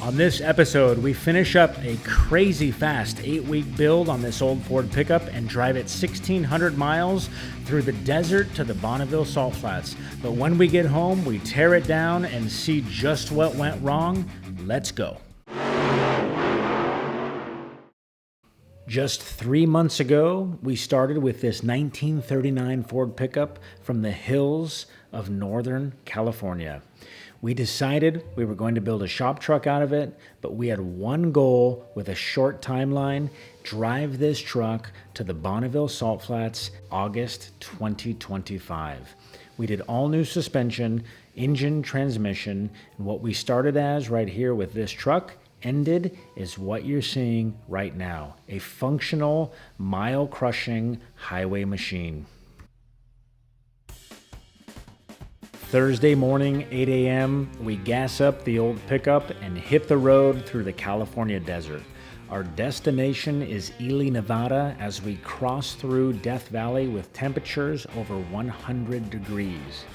On this episode, we finish up a crazy fast 8-week build on this old Ford pickup and drive it 1,600 miles through the desert to the Bonneville Salt Flats. But when we get home, we tear it down and see just what went wrong. Let's go. Just 3 months ago, we started with this 1939 Ford pickup from the hills of Northern California. We decided we were going to build a shop truck out of it, but we had one goal with a short timeline: drive this truck to the Bonneville Salt Flats, August 2025. We did all new suspension, engine, transmission, and what we started as right here with this truck ended is what you're seeing right now: a functional, mile-crushing highway machine. Thursday morning, 8 a.m., we gas up the old pickup and hit the road through the California desert. Our destination is Ely, Nevada, as we cross through Death Valley with temperatures over 100 degrees.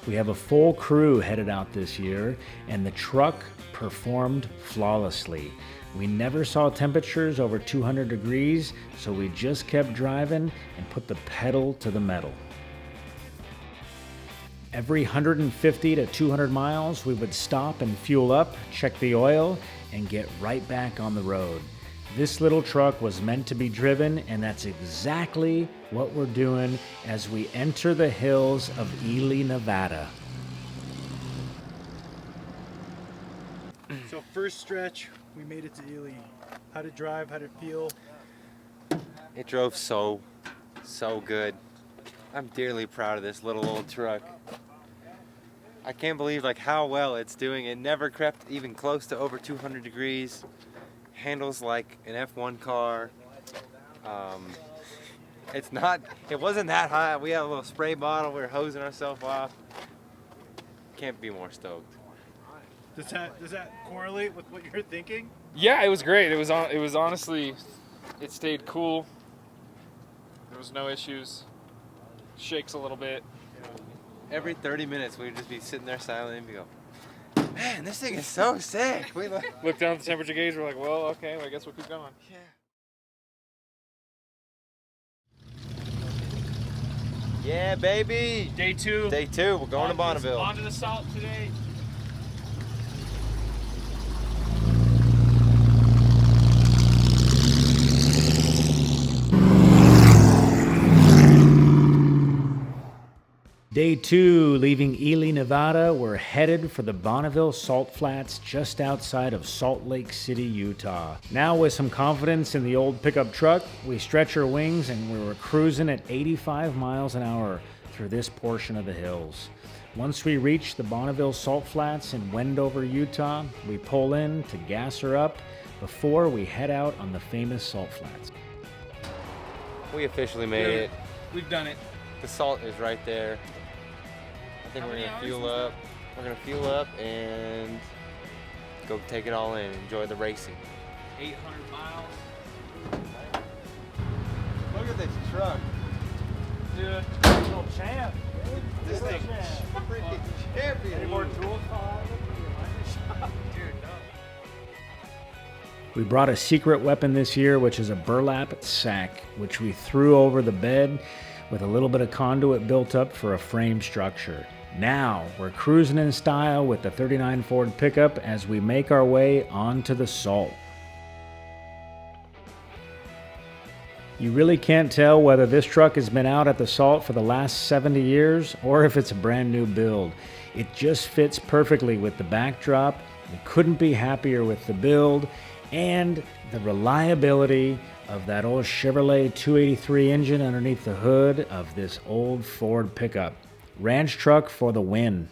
We have a full crew headed out this year, and the truck performed flawlessly. We never saw temperatures over 200 degrees, so we just kept driving and put the pedal to the metal. Every 150 to 200 miles, we would stop and fuel up, check the oil, and get right back on the road. This little truck was meant to be driven, and that's exactly what we're doing as we enter the hills of Ely, Nevada. So first stretch, we made it to Ely. How'd it drive? How'd it feel? It drove so good. I'm dearly proud of this little old truck. I can't believe how well it's doing. It never crept even close to over 200 degrees. Handles like an F1 car. It wasn't that high. We had a little spray bottle. We were hosing ourselves off. Can't be more stoked. Does that correlate with what you're thinking? Yeah, it was great. It was honestly, it stayed cool. There was no issues. Shakes a little bit. Every 30 minutes we'd just be sitting there silently and we go, man, this thing is so sick. We look down at the temperature gauge, we're like, well, okay, well, I guess we'll keep going. Yeah, baby. Day two. We're going to Bonneville. On to the salt today. Day 2, leaving Ely, Nevada, we're headed for the Bonneville Salt Flats just outside of Salt Lake City, Utah. Now with some confidence in the old pickup truck, we stretch our wings and we were cruising at 85 miles an hour through this portion of the hills. Once we reach the Bonneville Salt Flats in Wendover, Utah, we pull in to gas her up before we head out on the famous Salt Flats. We officially made it. We've done it. The salt is right there. I think we're gonna fuel up. We're gonna fuel up and go take it all in. Enjoy the racing. 800 miles. Look at this truck, Dude, Little champ. this thing, freaking champion. Any more tools? dude, no. We brought a secret weapon this year, which is a burlap sack, which we threw over the bed with a little bit of conduit built up for a frame structure. Now we're cruising in style with the 39 Ford pickup as we make our way onto the salt. You really can't tell whether this truck has been out at the salt for the last 70 years or if it's a brand new build. It just fits perfectly with the backdrop. We couldn't be happier with the build and the reliability of that old Chevrolet 283 engine underneath the hood of this old Ford pickup. Ranch truck for the win.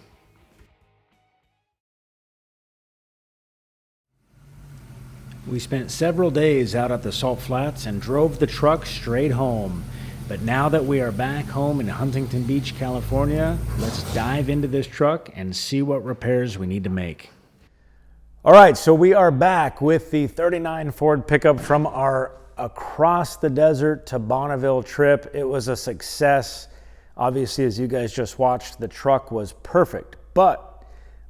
We spent several days out at the Salt Flats and drove the truck straight home. But now that we are back home in Huntington Beach, California, let's dive into this truck and see what repairs we need to make. All right, so we are back with the 39 Ford pickup from our across the desert to Bonneville trip. It was a success. Obviously, as you guys just watched, the truck was perfect, but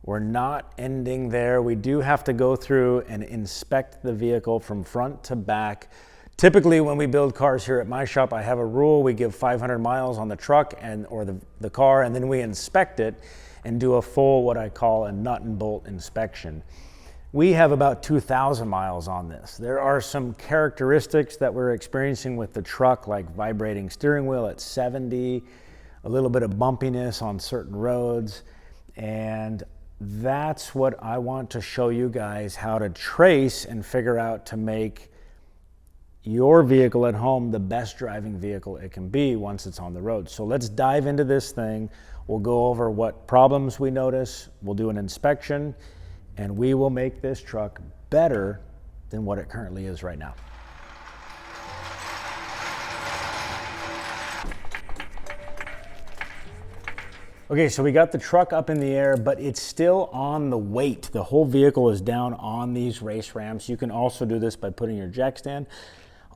We're not ending there. We do have to go through and inspect the vehicle from front to back. Typically, when we build cars here at my shop, I have a rule. We give 500 miles on the truck or the car, and then we inspect it and do a full, what I call a nut and bolt inspection. We have about 2,000 miles on this. There are some characteristics that we're experiencing with the truck, like vibrating steering wheel at 70, a little bit of bumpiness on certain roads, and that's what I want to show you guys how to trace and figure out to make your vehicle at home the best driving vehicle it can be once it's on the road. So let's dive into this thing. We'll go over what problems we notice. We'll do an inspection, and we will make this truck better than what it currently is right now. Okay, so we got the truck up in the air, but it's still on the weight. The whole vehicle is down on these race ramps. You can also do this by putting your jack stand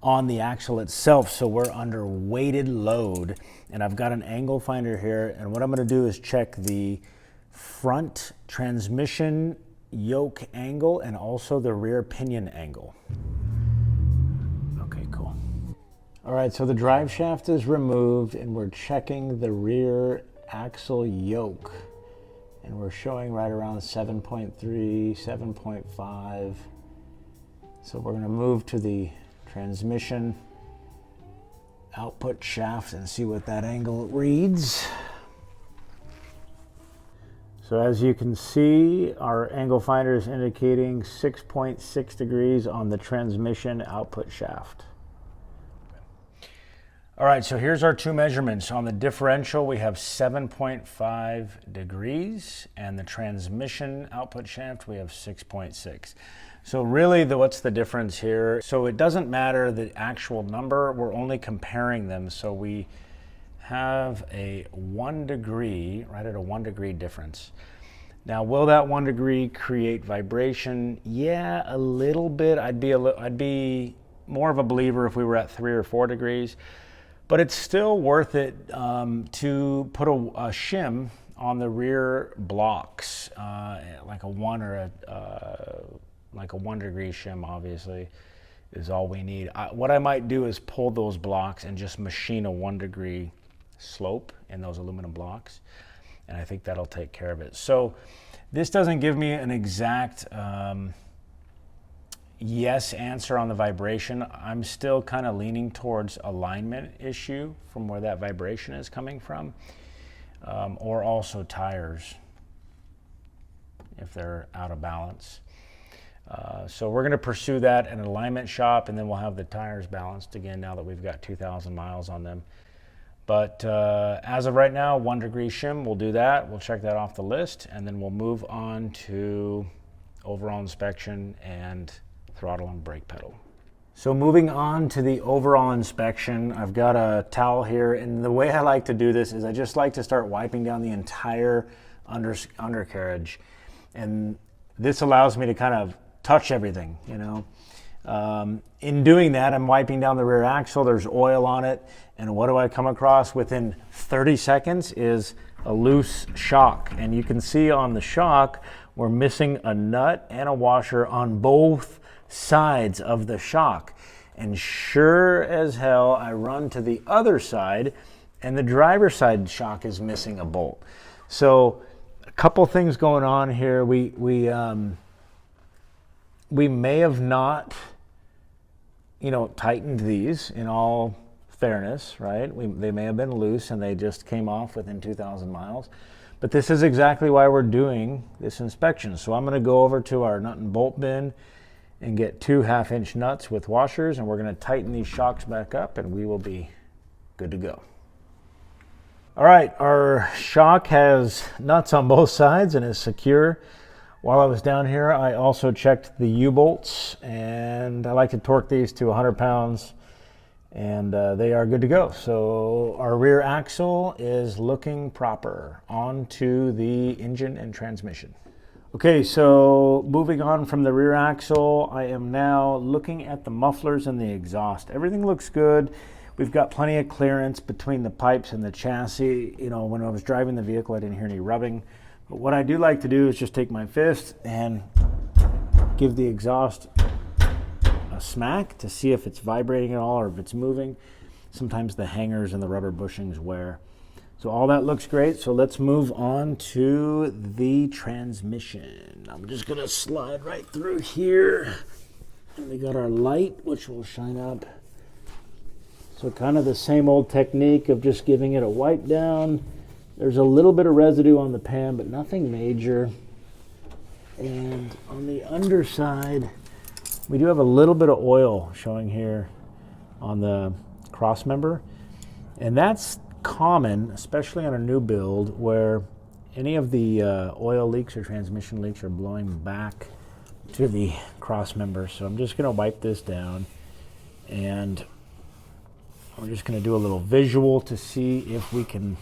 on the axle itself, so we're under weighted load. And I've got an angle finder here, and what I'm gonna do is check the front transmission yoke angle and also the rear pinion angle. Okay, cool. All right, so the drive shaft is removed, and we're checking the rear axle yoke, and we're showing right around 7.3, 7.5. So we're going to move to the transmission output shaft and see what that angle reads. So as you can see, our angle finder is indicating 6.6 degrees on the transmission output shaft. All right, so here's our two measurements. On the differential, we have 7.5 degrees, and the transmission output shaft, we have 6.6. So really, what's the difference here? So it doesn't matter the actual number, we're only comparing them. So we have a 1 degree, right at a 1 degree difference. Now, will that 1 degree create vibration? Yeah, a little bit. I'd be more of a believer if we were at 3 or 4 degrees. But it's still worth it to put a shim on the rear blocks, like a 1 or like a 1 degree shim, obviously, is all we need. What I might do is pull those blocks and just machine a 1 degree slope in those aluminum blocks, and I think that'll take care of it. So this doesn't give me an exact yes answer on the vibration. I'm still kind of leaning towards alignment issue from where that vibration is coming from, or also tires if they're out of balance. So we're going to pursue that in an alignment shop, and then we'll have the tires balanced again now that we've got 2,000 miles on them. But as of right now, 1 degree shim, we'll do that. We'll check that off the list, and then we'll move on to overall inspection and throttle and brake pedal. So moving on to the overall inspection, I've got a towel here, and the way I like to do this is I just like to start wiping down the entire undercarriage, and this allows me to kind of touch everything, you know. In doing that, I'm wiping down the rear axle. There's oil on it, and what do I come across within 30 seconds is a loose shock, and you can see on the shock we're missing a nut and a washer on both sides of the shock. And sure as hell, I run to the other side, and the driver's side shock is missing a bolt. So a couple things going on here. We may have not, you know, tightened these, in all fairness, right? They may have been loose and they just came off within 2,000 miles. But this is exactly why we're doing this inspection. So I'm going to go over to our nut and bolt bin and get 2 half-inch nuts with washers, and we're going to tighten these shocks back up, and we will be good to go. All right, our shock has nuts on both sides and is secure. While I was down here, I also checked the U-bolts, and I like to torque these to 100 pounds, and they are good to go. So our rear axle is looking proper. On to the engine and transmission. Okay, so moving on from the rear axle, I am now looking at the mufflers and the exhaust. Everything looks good. We've got plenty of clearance between the pipes and the chassis. You know, when I was driving the vehicle, I didn't hear any rubbing. But what I do like to do is just take my fist and give the exhaust a smack to see if it's vibrating at all or if it's moving. Sometimes the hangers and the rubber bushings wear. So all that looks great. So let's move on to the transmission. I'm just gonna slide right through here. And we got our light, which will shine up. So kind of the same old technique of just giving it a wipe down. There's a little bit of residue on the pan, but nothing major. And on the underside, we do have a little bit of oil showing here on the cross member. And that's common, especially on a new build, where any of the oil leaks or transmission leaks are blowing back to the cross member. So I'm just going to wipe this down, and we're just going to do a little visual to see if we can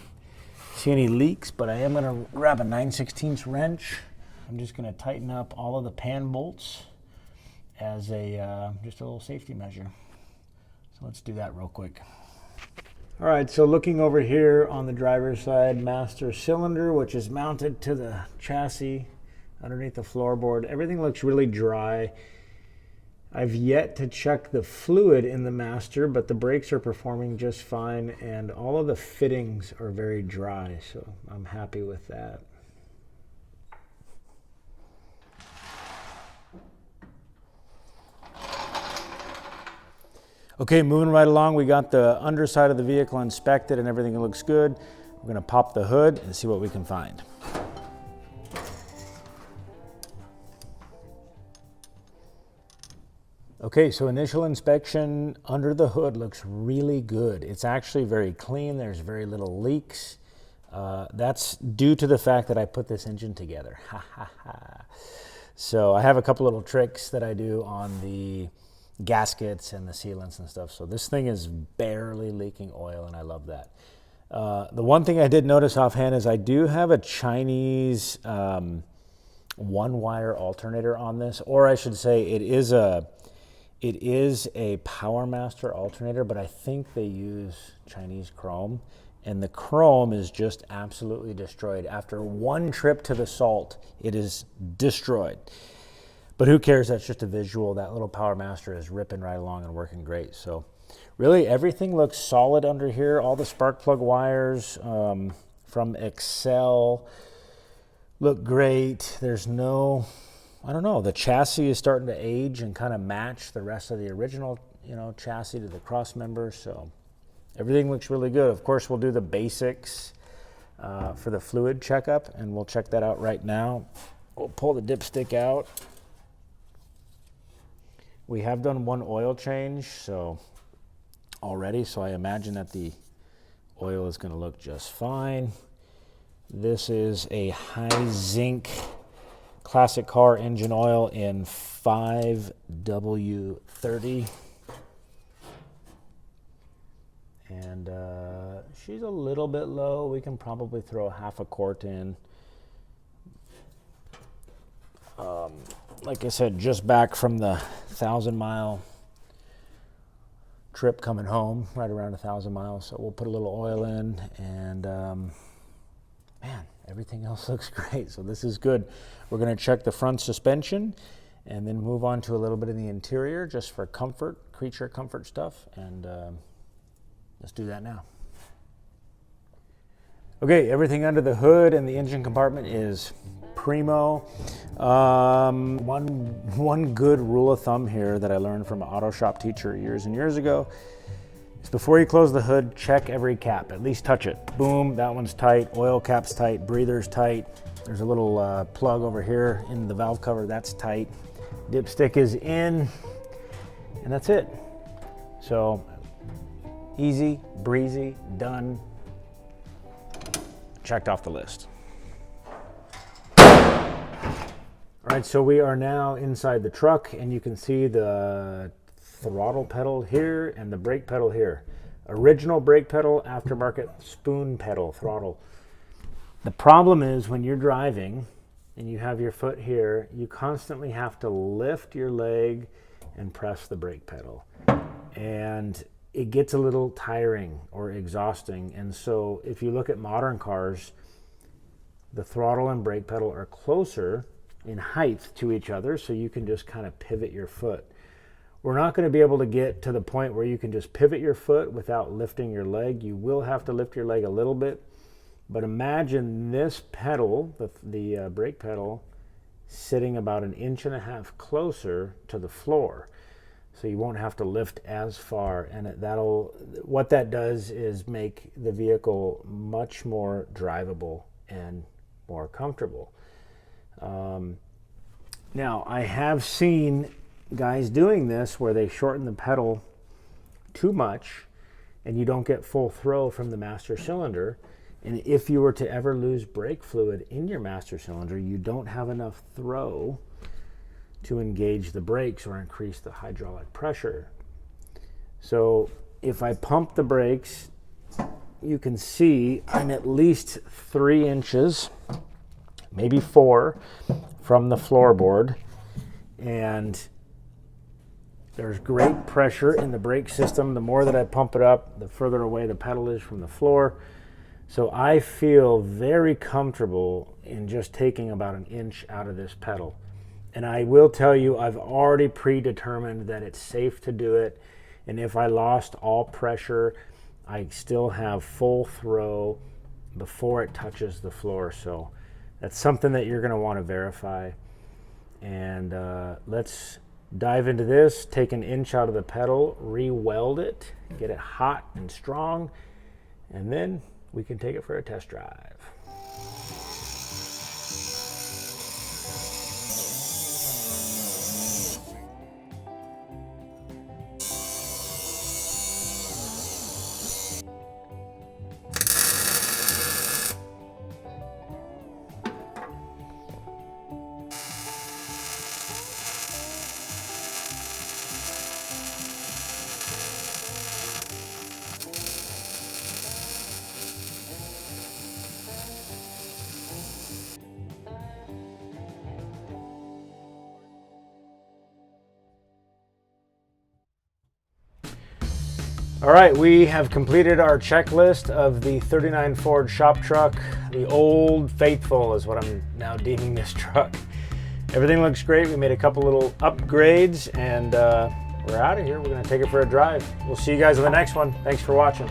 see any leaks. But I am going to grab a 9/16 wrench. I'm just going to tighten up all of the pan bolts as a just a little safety measure. So let's do that real quick. All right, so looking over here on the driver's side, master cylinder, which is mounted to the chassis underneath the floorboard. Everything looks really dry. I've yet to check the fluid in the master, but the brakes are performing just fine, and all of the fittings are very dry, so I'm happy with that. Okay, moving right along, we got the underside of the vehicle inspected and everything looks good. We're gonna pop the hood and see what we can find. Okay, so initial inspection under the hood looks really good. It's actually very clean. There's very little leaks. That's due to the fact that I put this engine together. Ha ha ha. So I have a couple little tricks that I do on the gaskets and the sealants and stuff. So this thing is barely leaking oil, and I love that. The one thing I did notice offhand is I do have a Chinese one-wire alternator on this, or I should say it is a PowerMaster alternator, but I think they use Chinese chrome, and the chrome is just absolutely destroyed. After one trip to the salt, it is destroyed. But who cares? That's just a visual. That little PowerMaster is ripping right along and working great. So really everything looks solid under here. All the spark plug wires from Excel look great. There's no, I don't know, the chassis is starting to age and kind of match the rest of the original, chassis to the cross member. So everything looks really good. Of course, we'll do the basics for the fluid checkup, and we'll check that out right now. We'll pull the dipstick out. We have done one oil change already, so I imagine that the oil is going to look just fine. This is a high zinc classic car engine oil in 5W30. And she's a little bit low. We can probably throw half a quart in. Like I said, just back from the 1,000-mile trip coming home, right around 1,000 miles. So we'll put a little oil in, and man, everything else looks great. So this is good. We're going to check the front suspension and then move on to a little bit of the interior just for comfort, creature comfort stuff. And let's do that now. Okay, everything under the hood and the engine compartment is primo. One good rule of thumb here that I learned from an auto shop teacher years and years ago is before you close the hood, check every cap, at least touch it. Boom, that one's tight, oil cap's tight, breather's tight. There's a little plug over here in the valve cover, that's tight. Dipstick is in, and that's it. So easy, breezy, done. Checked off the list. All right, so we are now inside the truck, and you can see the throttle pedal here and the brake pedal here. Original brake pedal, aftermarket spoon pedal throttle. The problem is when you're driving and you have your foot here, you constantly have to lift your leg and press the brake pedal. And it gets a little tiring or exhausting. And so if you look at modern cars, the throttle and brake pedal are closer in height to each other, so you can just kind of pivot your foot. We're not going to be able to get to the point where you can just pivot your foot without lifting your leg. You will have to lift your leg a little bit, but imagine this pedal, the brake pedal, sitting about 1.5 inches closer to the floor. So you won't have to lift as far, and what that does is make the vehicle much more drivable and more comfortable. Now, I have seen guys doing this where they shorten the pedal too much and you don't get full throw from the master cylinder. And if you were to ever lose brake fluid in your master cylinder, you don't have enough throw to engage the brakes or increase the hydraulic pressure. So if I pump the brakes, you can see I'm at least 3 inches, maybe 4, from the floorboard, and there's great pressure in the brake system. The more that I pump it up, the further away the pedal is from the floor. So I feel very comfortable in just taking about 1 inch out of this pedal. And I will tell you, I've already predetermined that it's safe to do it. And if I lost all pressure, I still have full throw before it touches the floor. So that's something that you're going to want to verify. And let's dive into this, take 1 inch out of the pedal, re-weld it, get it hot and strong, and then we can take it for a test drive. All right, we have completed our checklist of the 39 Ford shop truck. The Old Faithful is what I'm now deeming this truck. Everything looks great. We made a couple little upgrades, and we're out of here. We're going to take it for a drive. We'll see you guys on the next one. Thanks for watching.